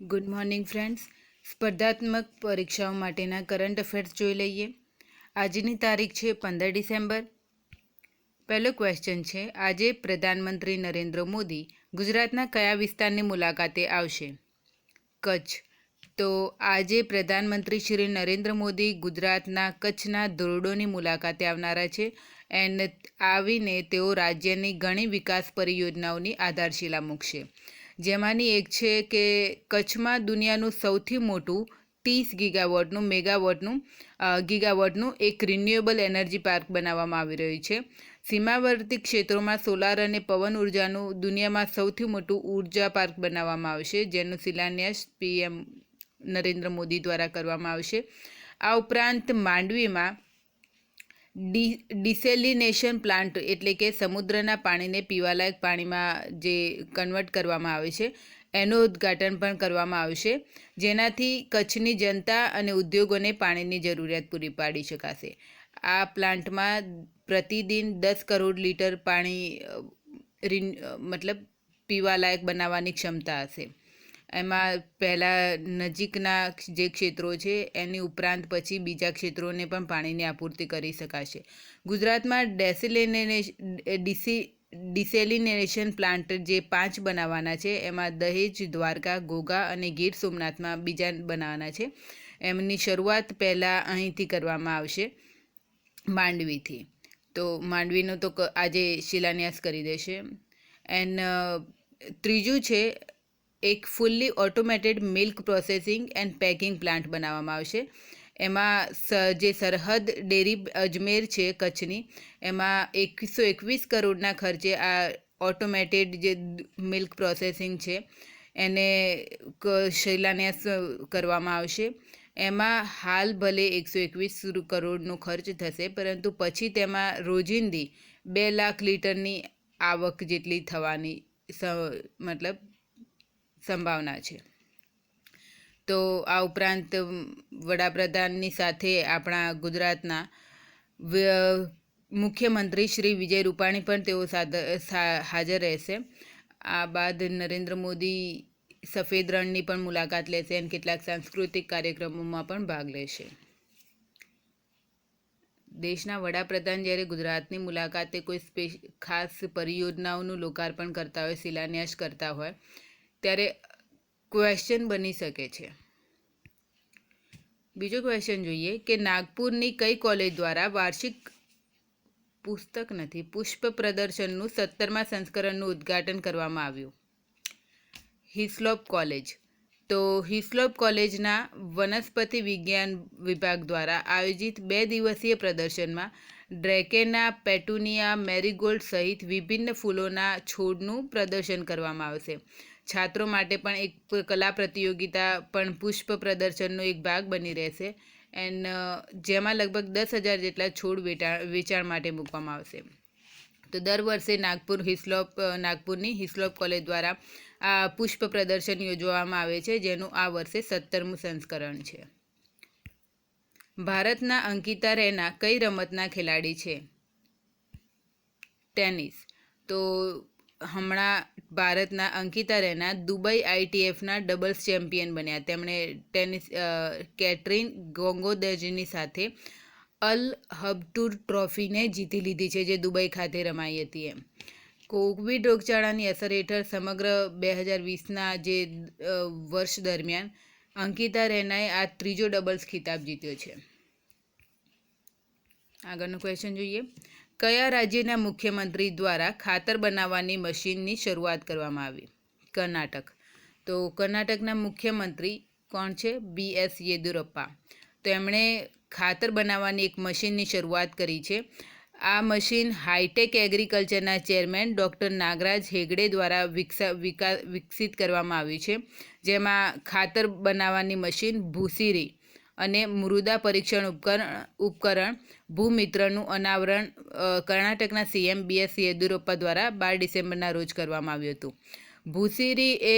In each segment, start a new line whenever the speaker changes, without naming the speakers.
Good morning friends. સ્પર્ધાત્મક પરીક્ષાઓ માટેના કરંટ અફેર્સ જોઈ લઈએ. આજની તારીખ છે 15 ડિસેમ્બર. પહેલો ક્વેશ્ચન છે, આજે પ્રધાનમંત્રી નરેન્દ્ર મોદી ગુજરાતના કયા વિસ્તારની મુલાકાતે આવશે? કચ્છ. તો આજે પ્રધાનમંત્રી શ્રી નરેન્દ્ર મોદી ગુજરાતના કચ્છના ધોરડોની મુલાકાતે આવનારા છે એન્ડ આવીને તેઓ રાજ્યની ઘણી વિકાસ પરિયોજનાઓની આધારશિલા મૂકશે. જેમાંની એક છે કે કચ્છમાં દુનિયાનું સૌથી મોટું 30 ગીગાવોટનું એક રિન્યુએબલ એનર્જી પાર્ક બનાવવામાં આવી રહ્યું છે. સીમાવર્તી ક્ષેત્રોમાં સોલાર અને પવન ઉર્જાનું દુનિયામાં સૌથી મોટું ઉર્જા પાર્ક બનાવવામાં આવશે, જેનું શિલાન્યાસ પીએમ નરેન્દ્ર મોદી દ્વારા કરવામાં આવશે. આ ઉપરાંત માંડવીમાં ડિસેલિનેશન પ્લાન્ટ એટલે કે સમુદ્રના પાણીને પીવાલાયક પાણીમાં જે કન્વર્ટ કરવામાં આવે છે એનું ઉદ્ઘાટન પણ કરવામાં આવશે, જેનાથી કચ્છની જનતા અને ઉદ્યોગોને પાણીની જરૂરિયાત પૂરી પાડી શકાશે. આ પ્લાન્ટમાં પ્રતિદિન 10 કરોડ લીટર પાણી પીવાલાયક બનાવવાની ક્ષમતા હશે. એમાં પહેલાં નજીકના જે ક્ષેત્રો છે એની ઉપરાંત પછી બીજા ક્ષેત્રોને પણ પાણીની આપૂર્તિ કરી શકાશે. ગુજરાતમાં ડિસેલિનેશન પ્લાન્ટ જે 5 બનાવવાના છે, એમાં દહેજ, દ્વારકા, ઘોઘા અને ગીર સોમનાથમાં બીજા બનાવવાના છે. એમની શરૂઆત પહેલાં અહીંથી કરવામાં આવશે, માંડવીથી. તો માંડવીનો તો આજે શિલાન્યાસ કરી દેશે. એન્ડ ત્રીજું છે, એક fully automated milk processing and packing plant બનાવવામાં આવશે. એમાં જે સરહદ ડેરી અજમેર છે કચ્છની, એમાં 121 કરોડના ખર્ચે આ ઓટોમેટેડ જે મિલ્ક પ્રોસેસિંગ છે એને શિલાન્યાસ કરવામાં આવશે. એમાં હાલ ભલે 121 કરોડનો ખર્ચ થશે, પરંતુ પછી તેમાં રોજિંદી 2 લાખ લીટરની આવક જેટલી થવાની સંભાવના છે. તો આ ઉપરાંત વડાપ્રધાનની સાથે આપણા ગુજરાતના મુખ્યમંત્રી શ્રી વિજય રૂપાણી પણ તેઓ હાજર રહેશે. આ બાદ નરેન્દ્ર મોદી સફેદ રણની પણ મુલાકાત લેશે અને કેટલાક સાંસ્કૃતિક કાર્યક્રમોમાં પણ ભાગ લેશે. દેશના વડાપ્રધાન જ્યારે ગુજરાતની મુલાકાતે કોઈ ખાસ પરિયોજનાઓનું લોકાર્પણ કરતા હોય, શિલાન્યાસ કરતા હોય, ત્યારે ક્વેશ્ચન બની શકે છે. બીજો ક્વેશ્ચન જોઈએ કે નાગપુરની કઈ કોલેજ દ્વારા વાર્ષિક પુષ્પ પ્રદર્શનનું 17મા સંસ્કરણનું ઉદ્ઘાટન કરવામાં આવ્યું? હિસ્લોપ કોલેજ. તો હિસ્લોપ કોલેજના વનસ્પતિ વિજ્ઞાન વિભાગ દ્વારા આયોજિત 2 દિવસીય પ્રદર્શનમાં ડ્રેકેના, પેટુનિયા, મેરીગોલ્ડ સહિત વિભિન્ન ફૂલોના છોડનું પ્રદર્શન કરવામાં આવશે. છાત્રો માટે પણ એક કલા પ્રતિયોગિતા પણ પુષ્પ પ્રદર્શનનો એક ભાગ બની રહેશે. એન્ડ જેમાં લગભગ 10,000 જેટલા છોડ વેચાણ માટે મૂકવામાં આવશે. તો દર વર્ષે નાગપુરની હિસ્લોપ કોલેજ દ્વારા આ પુષ્પ પ્રદર્શન યોજવામાં આવે છે, જેનું આ વર્ષે 17મું સંસ્કરણ છે. ભારતના અંકિતા રૈના કઈ રમતના ખેલાડી છે? ટેનિસ. તો હમણાં ભારતના અંકિતા રૈના દુબઈ ITFના ડબલ્સ ચેમ્પિયન બન્યા. તેમણે કેટરીન ગોંગોદજની સાથે અલ હબટુર ટ્રોફીને જીતી લીધી છે, જે દુબઈ ખાતે રમાઈ હતી. એમ કોવિડ રોગચાળાની અસર હેઠળ સમગ્ર 2020ના જે વર્ષ દરમિયાન અંકિતા રૈનાએ આ ત્રીજો ડબલ્સ ખિતાબ જીત્યો છે. આગળનો ક્વેશ્ચન જોઈએ. કયા રાજ્યના મુખ્યમંત્રી દ્વારા ખાતર બનાવવાની મશીનની શરૂઆત કરવામાં આવી? કર્ણાટક. તો કર્ણાટકના મુખ્યમંત્રી કોણ છે? BS યેદુરપ્પા. તો એમણે ખાતર બનાવવાની એક મશીનની શરૂઆત કરી છે. આ મશીન હાઈટેક એગ્રીકલ્ચરના ચેરમેન ડૉક્ટર નાગરાજ હેગડે દ્વારા વિકસિત કરવામાં આવ્યું છે, જેમાં ખાતર બનાવવાની મશીન, ભૂસીરી અને મૃદા પરીક્ષણ ઉપકરણ ભૂમિત્રનું અનાવરણ કર્ણાટકના CM BS યેદુરપ્પા દ્વારા 12 ડિસેમ્બરના રોજ કરવામાં આવ્યું હતું. ભૂસીરી એ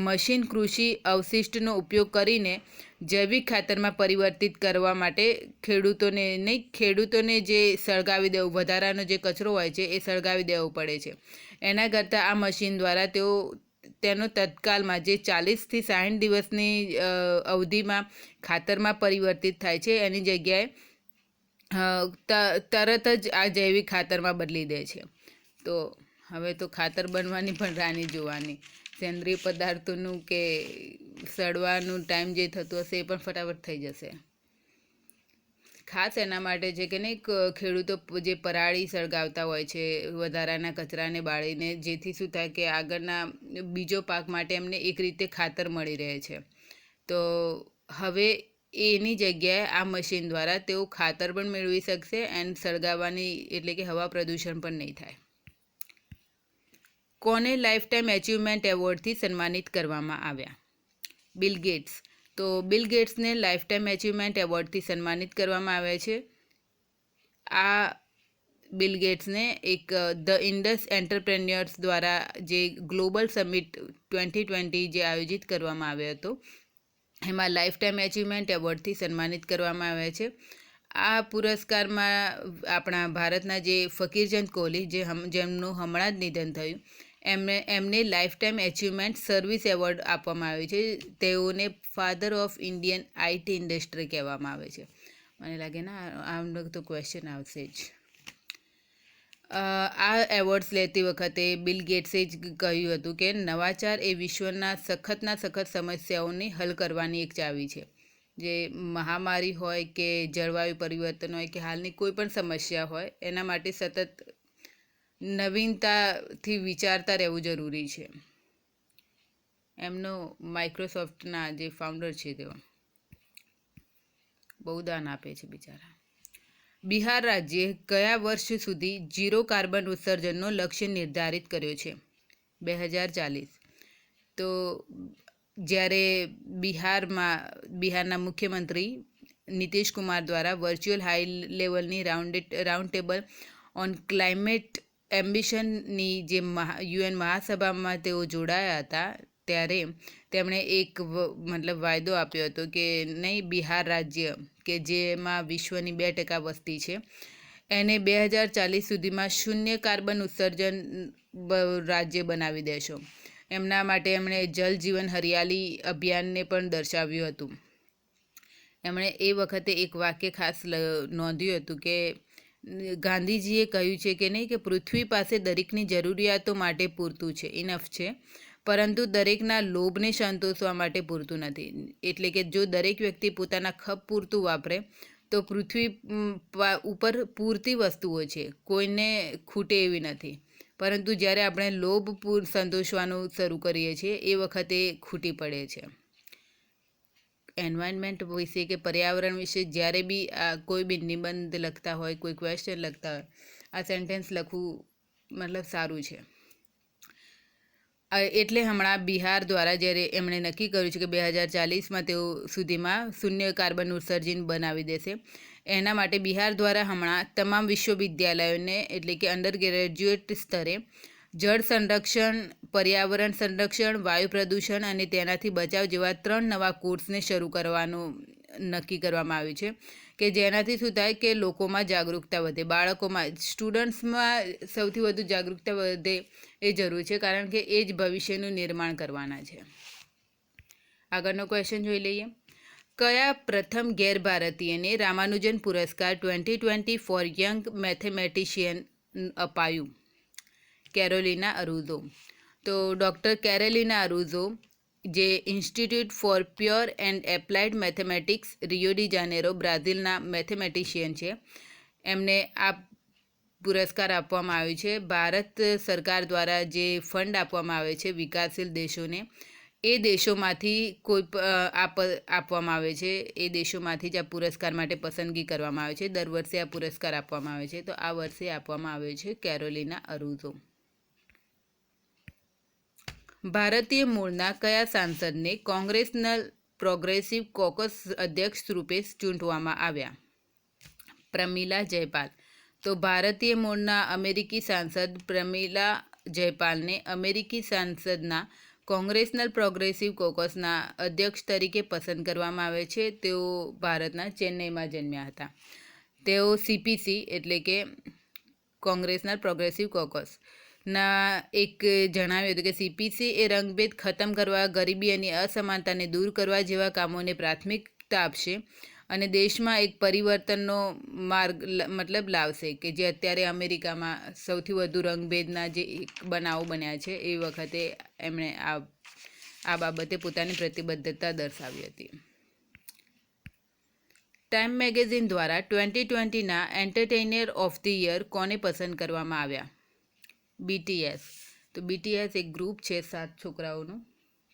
મશીન કૃષિ અવશિષ્ટનો ઉપયોગ કરીને જૈવિક ખાતરમાં પરિવર્તિત કરવા માટે ખેડૂતોને જે સળગાવી દેવું, વધારાનો જે કચરો હોય છે એ સળગાવી દેવો પડે છે. એના કરતાં આ મશીન દ્વારા તેઓ તેનો તત્કાલમાં જે 40થી 60 દિવસની અવધિમાં ખાતરમાં પરિવર્તિત થાય છે, એની જગ્યાએ તરત જ આ જૈવિક ખાતરમાં બદલી દે છે. તો હવે તો ખાતર બનવાની પણ રાની જોવાની. સેન્દ્રિય પદાર્થોનું કે સડવાનું ટાઈમ જે થતું હશે એ પણ ફટાફટ થઈ જશે. ખાસ એના માટે છે કે નહીં, ખેડૂતો જે પરાળી સળગાવતા હોય છે વધારાના કચરાને બાળીને, જેથી શું થાય કે આગળના બીજો પાક માટે એમને એક રીતે ખાતર મળી રહે છે. તો હવે એની જગ્યાએ આ મશીન દ્વારા તેઓ ખાતર પણ મેળવી શકશે એન્ડ સળગાવવાની એટલે કે હવા પ્રદૂષણ પણ નહીં થાય. કોને લાઈફ ટાઈમ એચિવમેન્ટ એવોર્ડથી સન્માનિત કરવામાં આવ્યા? Bill Gates. તો બિલ ગેટ્સને લાઈફ ટાઈમ એચિવમેન્ટ એવોર્ડથી સન્માનિત કરવામાં આવ્યા છે. આ બિલ ગેટ્સને એક ધ ઇન્ડસ એન્ટરપ્રેન્યોર્સ દ્વારા જે ગ્લોબલ સમિટ 2020 જે આયોજિત કરવામાં આવ્યો હતો, એમાં લાઈફ ટાઈમ એચિવમેન્ટ એવોર્ડથી સન્માનિત કરવામાં આવ્યા છે. આ પુરસ્કારમાં આપણા ભારતના જે ફકીરચંદ કોહલી, જેમનું હમણાં જ નિધન થયું, એમને life time achievement service award આપવામાં આવ્યો છે. તેઓને father of Indian IT industry કહેવામાં આવે છે. મને લાગે ને આમનો તો ક્વેશ્ચન આવશે જ. આ એવોર્ડ્સ લેતી વખતે બિલ ગેટ્સે જ કહ્યું હતું કે નવાચાર એ વિશ્વના સખત સમસ્યાઓને હલ કરવાની એક ચાવી છે. જે મહામારી હોય કે જળવાયુ પરિવર્તન હોય કે હાલની કોઈ પણ સમસ્યા હોય, એના માટે સતત નવીનતાથી વિચારતા રહેવું જરૂરી છે. એમનો માઇક્રોસોફ્ટના જે ફાઉન્ડર છે તેઓ બહુ દાન આપે છે બિચારા. બિહાર રાજ્યે કયા વર્ષ સુધી 0 કાર્બન ઉત્સર્જનનો લક્ષ્ય નિર્ધારિત કર્યો છે? 2040. તો જ્યારે બિહારના મુખ્યમંત્રી નીતિશ કુમાર દ્વારા વર્ચ્યુઅલ હાઈ લેવલની રાઉન્ડ ટેબલ ઓન ક્લાઇમેટ એમ્બિશનની જે UN મહાસભામાં તેઓ જોડાયા હતા, ત્યારે તેમણે એક વાયદો આપ્યો હતો કે નહીં, બિહાર રાજ્ય કે જેમાં વિશ્વની 2% વસ્તી છે, એને 2040 સુધીમાં 0 કાર્બન ઉત્સર્જન રાજ્ય બનાવી દેશો. એમના માટે એમણે જલ જીવન હરિયાળી અભિયાનને પણ દર્શાવ્યું હતું. એમણે એ વખતે એક વાક્ય ખાસ નોંધ્યું હતું કે ગાંધીજીએ કહ્યું છે કે નહીં, કે પૃથ્વી પાસે દરેકની જરૂરિયાતો માટે પૂરતું છે, ઇનફ છે, પરંતુ દરેકના લોભને સંતોષવા માટે પૂરતું નથી. એટલે કે જો દરેક વ્યક્તિ પોતાના ખપ પૂરતું વાપરે તો પૃથ્વી ઉપર પૂરતી વસ્તુઓ છે, કોઈને ખૂટે એવી નથી. પરંતુ જ્યારે આપણે લોભ સંતોષવાનું શરૂ કરીએ છીએ એ વખતે ખૂટી પડે છે. એન્વાયરમેન્ટ વિશે કે પર્યાવરણ વિશે જ્યારે બી કોઈ બી નિબંધ લખતા હોય, કોઈ ક્વેશ્ચન લખતા હોય, આ સેન્ટેન્સ લખવું સારું છે. એટલે હમણાં બિહાર દ્વારા જ્યારે એમણે નક્કી કર્યું છે કે 2040માં તેઓ સુધીમાં 0 કાર્બન ઉત્સર્જન બનાવી દેશે, એના માટે બિહાર દ્વારા હમણાં તમામ વિશ્વવિદ્યાલયોને એટલે કે અંડર ગ્રેજ્યુએટ સ્તરે જળ સંરક્ષણ, પર્યાવરણ સંરક્ષણ, વાયુ પ્રદૂષણ અને તેનાથી બચાવ જેવા 3 નવા કોર્સને શરૂ કરવાનું નક્કી કરવામાં આવ્યું છે, કે જેનાથી શું થાય કે લોકોમાં જાગૃતતા વધે, બાળકોમાં, સ્ટુડન્ટ્સમાં સૌથી વધુ જાગૃતતા વધે એ જરૂરી છે, કારણ કે એ જ ભવિષ્યનું નિર્માણ કરવાના છે. આગળનો ક્વેશ્ચન જોઈ લઈએ. કયા પ્રથમ ગેર ભારતીયને રામાનુજન પુરસ્કાર 2020 ફોર યંગ મેથેમેટિશિયન અપાયું? Carolina Araujo. તો ડૉક્ટર કેરોલિના અરુઝો, જે institute for pure and applied mathematics, Rio de Janeiro, બ્રાઝિલના મેથેમેટિશિયન છે, એમને આ પુરસ્કાર આપવામાં આવ્યો છે. ભારત સરકાર દ્વારા જે ફંડ આપવામાં આવે છે વિકાસશીલ દેશોને, એ દેશોમાંથી આપવામાં આવે છે. એ દેશોમાંથી જ આ પુરસ્કાર માટે પસંદગી કરવામાં આવે છે. દર વર્ષે આ પુરસ્કાર આપવામાં આવે છે. તો આ વર્ષે આપવામાં આવ્યો છે કેરોલિના અરુઝો. ભારતીય મૂળના કયા સાંસદને કોંગ્રેસનલ પ્રોગ્રેસિવ કોકસ અધ્યક્ષ રૂપે ચૂંટવામાં આવ્યા? પ્રમીલા જયપાલ. તો ભારતીય મૂળના અમેરિકી સાંસદ પ્રમીલા જયપાલને અમેરિકી સંસદના કોંગ્રેસનલ પ્રોગ્રેસિવ કોકસના અધ્યક્ષ તરીકે પસંદ કરવામાં આવે છે. તેઓ ભારતના ચેન્નઈમાં જન્મ્યા હતા. તેઓ CPC એટલે કે કોંગ્રેસનલ પ્રોગ્રેસિવ કોકસ, ના એક જણાવ્યું હતું કે CPC એ રંગભેદ ખતમ કરવા, ગરીબી અને અસમાનતાને દૂર કરવા જેવા કામોને પ્રાથમિકતા આપશે અને દેશમાં એક પરિવર્તનનો માર્ગ લાવશે કે જે અત્યારે અમેરિકામાં સૌથી વધુ રંગભેદના જે બનાવો બન્યા છે એ વખતે એમણે આ બાબતે પોતાની પ્રતિબદ્ધતા દર્શાવી હતી. ટાઈમ મેગેઝિન દ્વારા 2020ના એન્ટરટેઇનર ઓફ ધ યર કોને પસંદ કરવામાં આવ્યા? BTS. તો BTS એક ગ્રુપ છે 7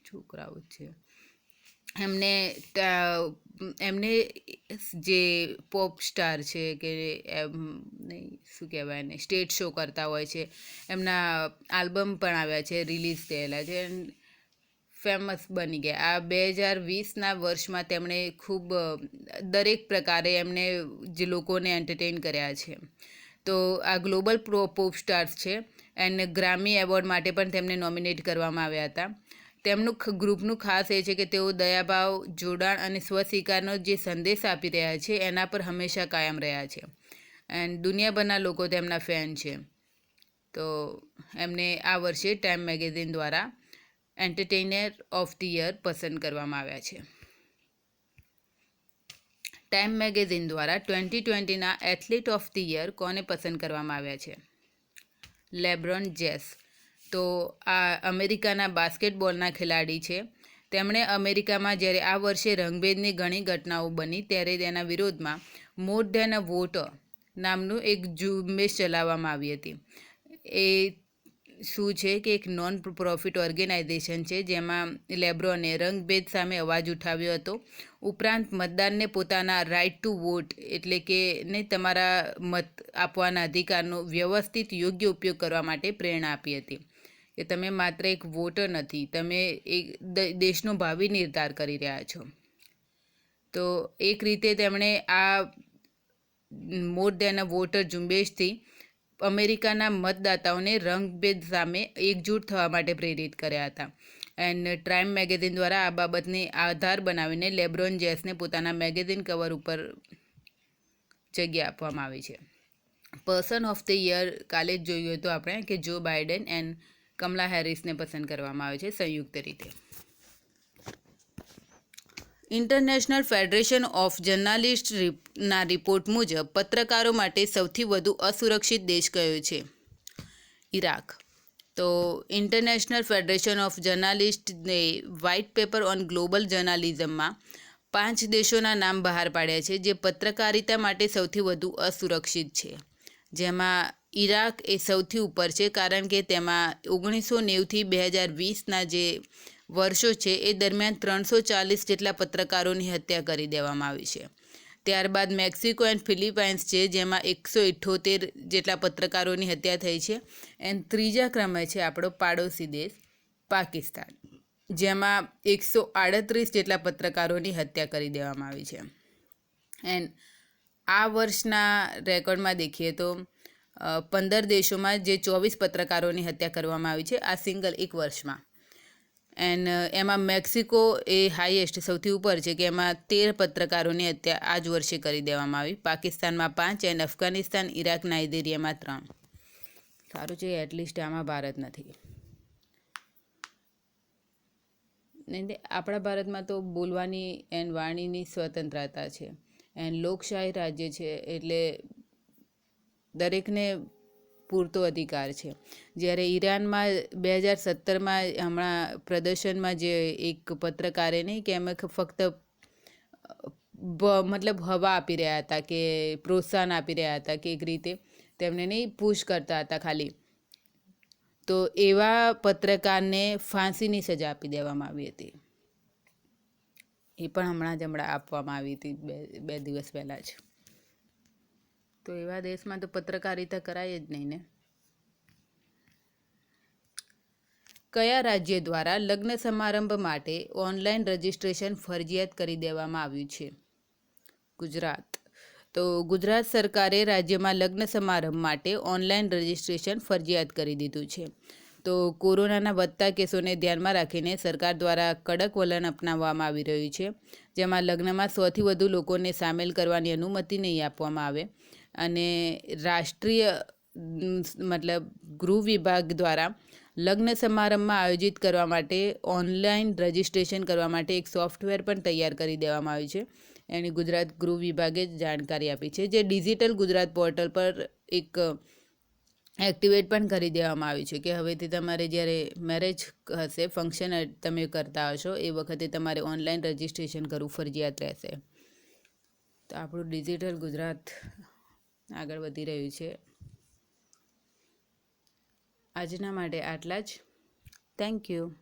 છોકરાઓ છે. એમને જે પોપ સ્ટાર છે કે શું કહેવાય એને સ્ટેજ શો કરતા હોય છે, એમના આલ્બમ પણ આવ્યા છે, રિલીઝ થયેલા છે, ફેમસ બની ગયા. આ 2020ના વર્ષમાં તેમણે ખૂબ દરેક પ્રકારે એમને જે લોકોને એન્ટરટેન કર્યા છે. તો આ ગ્લોબલ પોપ સ્ટાર્સ છે એન્ડ ગ્રામી એવોર્ડ માટે પણ તેમને નોમિનેટ કરવામાં આવ્યા હતા. તેમનું ગ્રુપનું ખાસ એ છે કે તેઓ દયાભાવ, જોડાણ અને સ્વસ્વીકારનો જે સંદેશ આપી રહ્યા છે એના પર હંમેશા કાયમ રહ્યા છે એન્ડ દુનિયાભરના લોકો તેમના ફેન છે. તો એમને આ વર્ષે ટાઈમ મેગેઝિન દ્વારા એન્ટરટેઇનર ઓફ ધ યર પસંદ કરવામાં આવ્યા છે. ટાઈમ મેગેઝિન દ્વારા 2020ના એથ્લીટ ઓફ ધ યર કોને પસંદ કરવામાં આવ્યા છે? LeBron James. તો આ અમેરિકાના બાસ્કેટબોલના ખેલાડી છે. તેમણે અમેરિકામાં જ્યારે આ વર્ષે રંગભેદની ઘણી ઘટનાઓ બની ત્યારે તેના વિરોધમાં મોર ધેન અ વોટર નામનું એક ઝુંબેશ ચલાવવામાં આવી હતી. એ શું છે કે એક નોન પ્રોફિટ ઓર્ગેનાઇઝેશન છે જેમાં લેબ્રોને રંગભેદ સામે અવાજ ઉઠાવ્યો હતો. ઉપરાંત મતદારને પોતાના રાઇટ ટુ વોટ એટલે કે તમારા મત આપવાના અધિકારનો વ્યવસ્થિત યોગ્ય ઉપયોગ કરવા માટે પ્રેરણા આપી હતી કે તમે માત્ર એક વોટર નથી, તમે એક દેશનો ભાવિ નિર્ધાર કરી રહ્યા છો. તો એક રીતે તેમણે આ મોર ધેન અ વોટર ઝુંબેશથી અમેરિકાના મતદાતાઓને રંગભેદ સામે એકજૂટ થવા માટે પ્રેરિત કર્યા હતા. એન્ડ ટાઈમ મેગેઝિન દ્વારા આ બાબતને આધાર બનાવીને લેબ્રોન જેમ્સને પોતાના મેગેઝિન કવર ઉપર જગ્યા આપવામાં આવી છે. પર્સન ઓફ ધ યર કાલે જ જોયું હતું આપણે કે જો બાઇડન એન્ડ કમલા હેરિસને પસંદ કરવામાં આવે છે સંયુક્ત રીતે. ઇન્ટરનેશનલ ફેડરેશન ઓફ જર્નાલિસ્ટના રિપોર્ટ મુજબ પત્રકારો માટે સૌથી વધુ અસુરક્ષિત દેશ કયો છે? ઇરાક. તો ઇન્ટરનેશનલ ફેડરેશન ઓફ જર્નાલિસ્ટને વ્હાઇટ પેપર ઓન ગ્લોબલ જર્નાલિઝમમાં 5 દેશોના નામ બહાર પાડ્યા છે જે પત્રકારિતા માટે સૌથી વધુ અસુરક્ષિત છે, જેમાં ઇરાક એ સૌથી ઉપર છે કારણ કે તેમાં 1990થી 2020ના જે વર્ષો છે એ દરમિયાન 340 જેટલા પત્રકારોની હત્યા કરી દેવામાં આવી છે. ત્યારબાદ મેક્સિકો એન્ડ ફિલિપાઇન્સ છે જેમાં 178 જેટલા પત્રકારોની હત્યા થઈ છે. એન્ડ ત્રીજા ક્રમે છે આપણો પાડોશી દેશ પાકિસ્તાન, જેમાં 138 જેટલા પત્રકારોની હત્યા કરી દેવામાં આવી છે. એન્ડ આ વર્ષના રેકોર્ડમાં દેખીએ તો 15 દેશોમાં જે 24 પત્રકારોની હત્યા કરવામાં આવી છે આ સિંગલ એક વર્ષમાં. એન્ડ એમાં મેક્સિકો એ હાઈએસ્ટ સૌથી ઉપર છે કે એમાં 13 પત્રકારોની હત્યા આ જ વર્ષે કરી દેવામાં આવી. પાકિસ્તાનમાં 5 એન્ડ અફઘાનિસ્તાન, ઇરાક, નાઇજીરિયામાં 3. સારું છે એટલીસ્ટ આમાં ભારત નથી. આપણા ભારતમાં તો બોલવાની એન્ડ વાણીની સ્વતંત્રતા છે એન્ડ લોકશાહી રાજ્ય છે એટલે દરેકને પૂરતો અધિકાર છે. જ્યારે ઈરાનમાં 2017માં હમણાં પ્રદર્શનમાં જે એક પત્રકારે નહીં કે એમાં ફક્ત હવા આપી રહ્યા હતા કે પ્રોત્સાહન આપી રહ્યા હતા કે એક રીતે તેમને નહીં પુશ કરતા હતા ખાલી, તો એવા પત્રકારને ફાંસીની સજા આપી દેવામાં આવી હતી. એ પણ હમણાં આપવામાં આવી હતી 2 દિવસ પહેલાં જ. તો એવા દેશમાં તો પત્રકારિતા કરાય જ નહીં ને. કયા રાજ્ય દ્વારા લગ્ન સમારંભ માટે ઓનલાઈન રજિસ્ટ્રેશન ફરજિયાત કરી દેવામાં આવ્યું છે? ગુજરાત. તો ગુજરાત સરકારે રાજ્યમાં લગ્ન સમારંભ માટે ઓનલાઈન રજિસ્ટ્રેશન ફરજિયાત કરી દીધું છે. તો કોરોનાના વધતા કેસોને ધ્યાનમાં રાખીને સરકાર દ્વારા કડક વલણ અપનાવવામાં આવી રહ્યું છે, જેમાં લગ્નમાં 100થી વધુ લોકોને સામેલ કરવાની અનુમતિ નહીં આપવામાં આવે અને રાષ્ટ્રીય મતલબ ગૃહ વિભાગ દ્વારા લગ્ન સમારંભમાં આયોજિત કરવા માટે ઓનલાઈન રજિસ્ટ્રેશન કરવા માટે એક સોફ્ટવેર પણ તૈયાર કરી દેવામાં આવ્યું છે. એની ગુજરાત ગૃહ વિભાગે જાણકારી આપી છે, જે ડિજિટલ ગુજરાત પોર્ટલ પર એક એક્ટિવેટ પણ કરી દેવામાં આવ્યું છે કે હવેથી તમારે જ્યારે મેરેજ હશે, ફંક્શન તમે કરતા હશો, એ વખતે તમારે ઓનલાઈન રજિસ્ટ્રેશન કરવું ફરજિયાત રહેશે. તો આપણું ડિજિટલ ગુજરાત આગળ વધી રહ્યું છે. આજના માટે આટલા જ. Thank you.